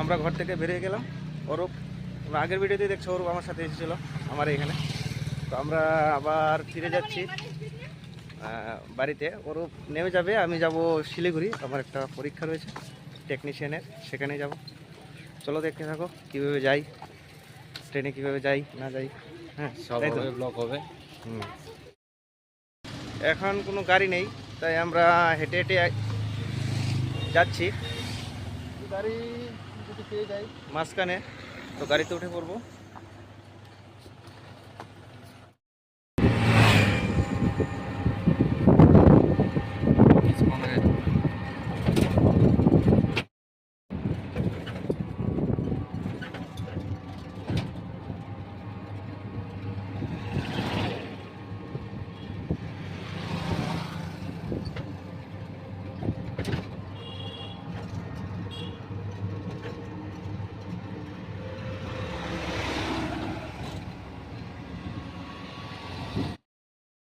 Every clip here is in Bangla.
আমরা ঘর থেকে বেরিয়ে গেলাম। অরূপ আগের ভিডিওতে দেখছো, অরূপ আমার সাথে এসেছিল আমার এখানে। তো আমরা আবার ফিরে যাচ্ছি বাড়িতে। অরূপ নেমে যাবে, আমি যাব শিলিগুড়ি। আমার একটা পরীক্ষা রয়েছে টেকনিশিয়ানের, সেখানে যাব। চলো দেখতে থাকো কীভাবে যাই, ট্রেনে কীভাবে যাই না যাই। হ্যাঁ, সবাই ব্লক হবে। এখন কোনো গাড়ি নেই, তাই আমরা হেঁটে হেঁটে যাচ্ছি। গাড়ি যদি পেয়ে যাই মাঝখানে, তো গাড়িতে উঠে পড়বো।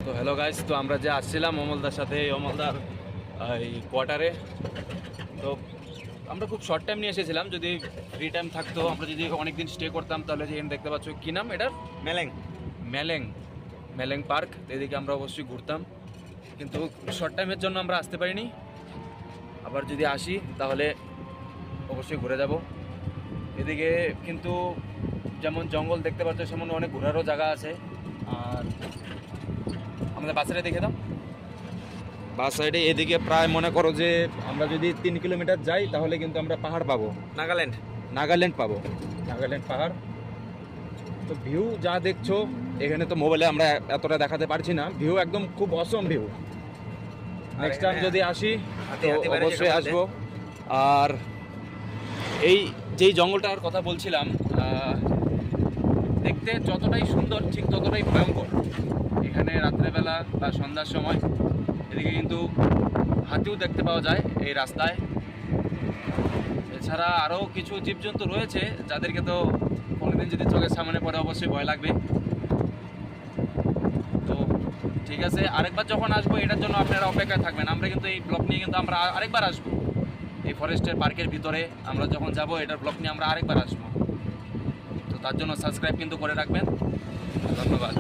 তো হ্যালো গাইস, তো আমরা যে আসছিলাম অমলদার সাথে, অমলদার এই কোয়ার্টারে। তো আমরা খুব শর্ট টাইম নিয়ে এসেছিলাম। যদি ফ্রি টাইম থাকতো, আমরা যদি অনেক দিন স্টে করতাম, তাহলে যে দেখতে পাচ্ছ কী নাম এটার, মেলেং পার্ক, এদিকে আমরা অবশ্যই ঘুরতাম। কিন্তু শর্ট টাইমের জন্য আমরা আসতে পারিনি। আবার যদি আসি তাহলে অবশ্যই ঘুরে যাব এদিকে। কিন্তু যেমন জঙ্গল দেখতে পাচ্ছ, সেমন অনেক ঘোরারও জায়গা আছে। আর আমাদের বাস সাইডে দেখে দাও, বাস সাইডে এদিকে প্রায় মনে করো যে আমরা যদি 3 কিলোমিটার যাই তাহলে কিন্তু আমরা পাহাড় পাবো, নাগাল্যান্ড পাবো, নাগাল্যান্ড পাহাড়। তো ভিউ যা দেখছো এখানে, তো মোবাইলে আমরা এতটা দেখাতে পারছি না। ভিউ একদম খুব অসম ভিউ। নেক্সট টাইম যদি আসি তো অবশ্যই আসবো। আর এই যেই জঙ্গলটার কথা বলছিলাম, দেখতে যতটাই সুন্দর ঠিক ততটাই ভয়ঙ্কর। এখানে রাত্রেবেলা বা সন্ধ্যার সময় এদিকে কিন্তু হাতিও দেখতে পাওয়া যায় এই রাস্তায়। এছাড়া আরও কিছু জীবজন্তু রয়েছে যাদেরকে তো কোনোদিন যদি চোখের সামনে পড়ে অবশ্যই ভয় লাগবে। তো ঠিক আছে, আরেকবার যখন আসবো এটার জন্য আপনারা অপেক্ষায় থাকবেন। আমরা কিন্তু এই ব্লগ নিয়ে কিন্তু আমরা আরেকবার আসবো। এই ফরেস্টের পার্কের ভিতরে আমরা যখন যাব, এটার ব্লগ নিয়ে আমরা আরেকবার আসবো। তো তার জন্য সাবস্ক্রাইব কিন্তু করে রাখবেন। ধন্যবাদ।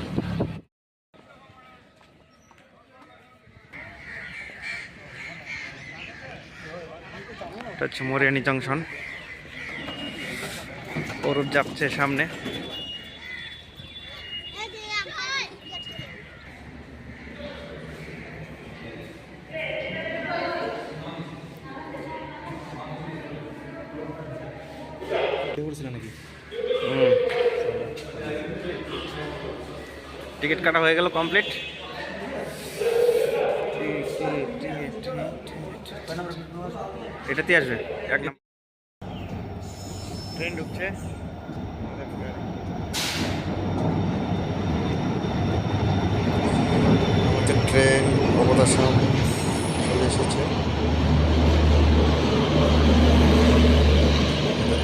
এটা হচ্ছে মরিয়ানি জংশন। অরূপ যাচ্ছে সামনে। টিকিট কাটা হয়ে গেল, কমপ্লিট। এটাতে আসবে এক নম্বর। ট্রেন ঢুকছে। আমাদের ট্রেন অবদাসাম চলে এসেছে।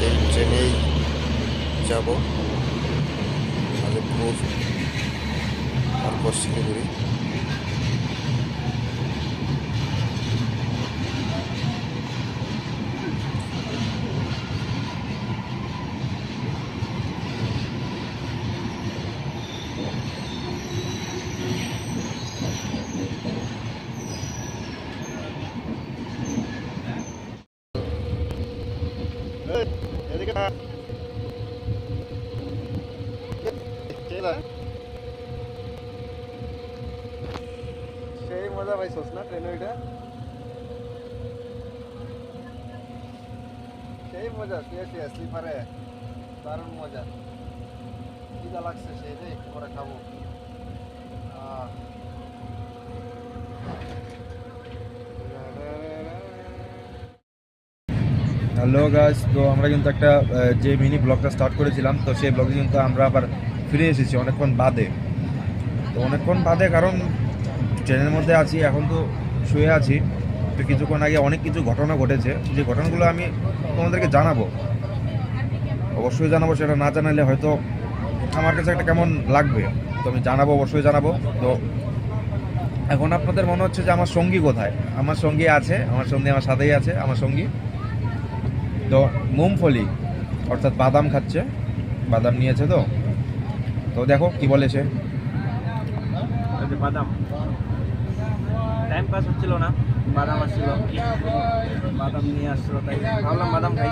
এই ট্রেনেই যাব আলিপুর, তারপর শিলিগুড়ি। সেই মজা পাইছস না ট্রেনে? ওইটা সেই মজা, শুয়ে স্লিপারে দারুণ মজা। খিদা লাগছে, সেই যে একটু পরে খাবো। হ্যালো গাইস, তো আমরা কিন্তু একটা যে মিনি ব্লগটা স্টার্ট করেছিলাম, তো সেই ব্লগে কিন্তু আমরা আবার ফিরে এসেছি অনেকক্ষণ বাদে। তো অনেকক্ষণ বাদে কারণ ট্রেনের মধ্যে আছি, এখন তো শুয়ে আছি। তো কিছুক্ষণ আগে অনেক কিছু ঘটনা ঘটেছে, যে ঘটনাগুলো আমি তোমাদেরকে জানাবো, অবশ্যই জানাবো। সেটা না জানালে হয়তো আমার কাছে একটা কেমন লাগবে, তো আমি জানাবো, অবশ্যই জানাবো। তো এখন আপনাদের মনে হচ্ছে যে আমার সঙ্গী কোথায়? আমার সঙ্গী আছে, আমার সঙ্গী আমার সাথেই আছে। আমার সঙ্গী তো মুমফলি অর্থাৎ বাদাম খাচ্ছে, বাদাম নিয়েছে। তো তো দেখো কি বলে সে। বাদাম টাইম পাস হচ্ছিল না, বাদাম আসছিল, বাদাম নিয়ে আসছিল, তাই ভাবলাম বাদাম খাই।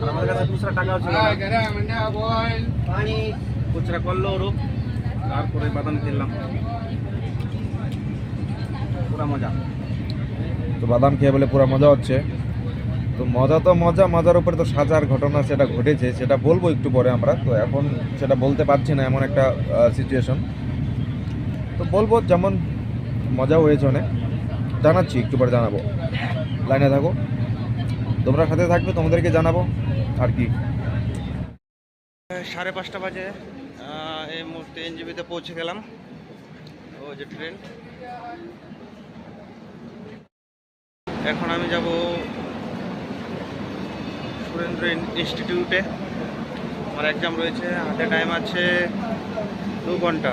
আর আমাদের কাছে খুচরা টাকাও ছিল না, খুচরা করলো ওরও, তারপরে বাদাম কিনলাম। পুরা মজা। তো বাদাম খেয়ে বলে পুরো মজা হচ্ছে। তো মজা তো মজা, মজার উপরে তো সাজার ঘটনা সেটা ঘটেছে, সেটা বলবো একটু পরে আমরা। তো এখন সেটা বলতে পারছি না, এমন একটা সিচুয়েশন। তো বলবো যেমন মজা হয়েছে অনেক, জানাচ্ছি, একটু পরে জানাবো। লাইনে থাকো, তোমরা সাথে থাকবে, তোমাদেরকে জানাবো আর কি। 5:30 বাজে এই মুহূর্তে এনজিবিতে পৌঁছে গেলাম। ও যে ট্রেন, এখন আমি যাব সুরেন্দ্র ইনস্টিটিউটে। আমার এক্সাম রয়েছে, হাতে টাইম আছে 2 ঘন্টা।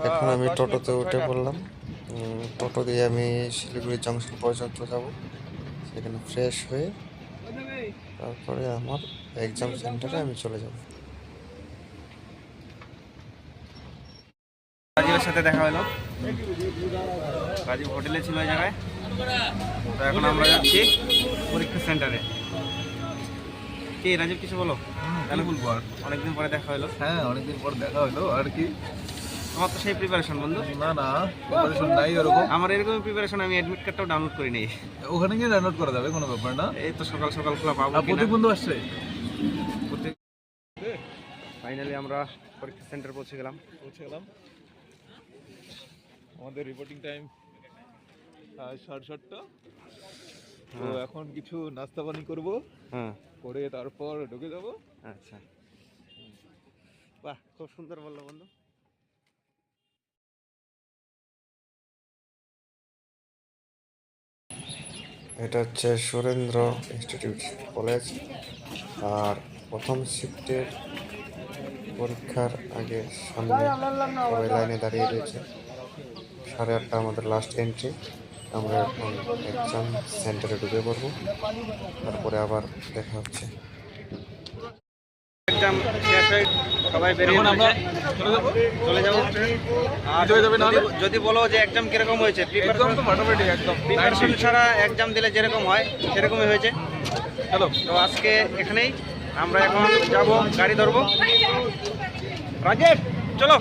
এখন আমি টোটোতে উঠে পড়লাম। টোটো দিয়ে আমি শিলিগুড়ি জংশন পর্যন্ত যাব, সেখানে ফ্রেশ হয়ে তারপরে আমার এক্সাম সেন্টারে আমি চলে যাব। রাজীবের সাথে দেখা হলো, রাজীব হোটেলে ছিল ওই জায়গায়। তো এখন আমরা যাচ্ছি পরীক্ষা সেন্টারে। কি রাজীব, কিছু বলো? তাহলে বলবো আর অনেকদিন পরে দেখা হলো। হ্যাঁ, অনেকদিন পর দেখা হলো আর কি। আমার তো সেই প্রিপারেশন বন্ধু। না না, প্রিপারেশন নাই ওরকম। আমার এরকম প্রিপারেশন, আমি অ্যাডমিট কার্ডটাও ডাউনলোড করি নি। ওখানে গিয়ে ডাউনলোড করা যাবে, কোনো ব্যাপার না। এই তো সকাল সকাল খোলা পাবো আর প্রতি বন্ধু আসছে। ফাইনালি আমরা পরীক্ষা সেন্টার পৌঁছে গেলাম। আমাদের রিপোর্টিং টাইম 7:30। তো হ্যাঁ। এখন কিছু নাস্তা পানি করবো, হ্যাঁ, করে তারপর ঢুকে যাবো। আচ্ছা, বাহ, খুব সুন্দর বললো বন্ধু। এটা হচ্ছে সুরেন্দ্র ইনস্টিটিউট কলেজ। আর প্রথম শিফটের পরীক্ষার আগে সামনে সবাই লাইনে দাঁড়িয়ে রয়েছে। 8:30 আমাদের লাস্ট এন্ট্রি। আমরা এখন এক্সাম সেন্টারে ঢুকে পড়বো, তারপরে আবার দেখা হচ্ছে। এক্সাম শেষ হয়ে সবাই বেরিয়ে এখন আমরা চলে যাবো। আর চলে যাবে না হলে? যদি বলো যে এক্সাম কিরকম হয়েছে, একদম তো ফাটাফাটি, একদম প্রিপারেশন ছাড়া এক্সাম দিলে যেরকম হয় সেরকমই হয়েছে। চলো। তো আজকে এখানেই, আমরা এখন যাব, গাড়ি ধরবো। রাজেশ চলো।